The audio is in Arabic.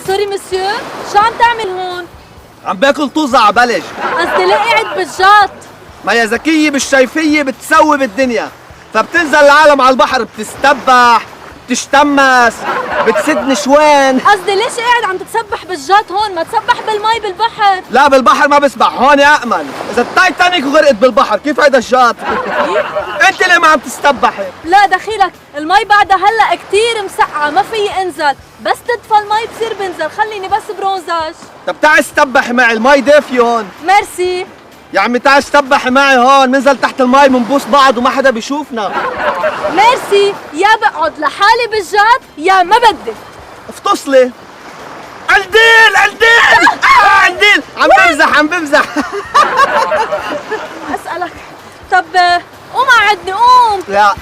سوري مسيو، شو عم تعمل هون؟ عم باكل طوزة عبلج. قصدي ليه قاعد بالجاط؟ ما يا ذكية بالشايفية بتسوي بالدنيا، فبتنزل العالم على البحر بتستبح، بتشتمس، بتسد نشوان. قصدي ليش قاعد عم تتسبح بالجاط هون؟ ما تسبح بالمي بالبحر. لا بالبحر ما بسبح، هون أأمن. إذا التايتانيك غرقت بالبحر كيف هيدا الجاط؟ أنت ليه ما عم تستبحي؟ لا دخيلك، المي بعدها هلا كتير مسقعة، ما فيي انزل، بس تدفى المي بصير بنزل، خليني بس برونزاج. طب تعي استبحي معي، المي دافية هون. ميرسي. يا عمي تعي استبحي معي هون، منزل تحت المي منبوس بعض وما حدا بيشوفنا. ميرسي، يا بقعد لحالي بالجاط يا ما بدي. افتصلي. الديل الديل الديل، عم بمزح اسألك، طب قوم قعدني قوم. لا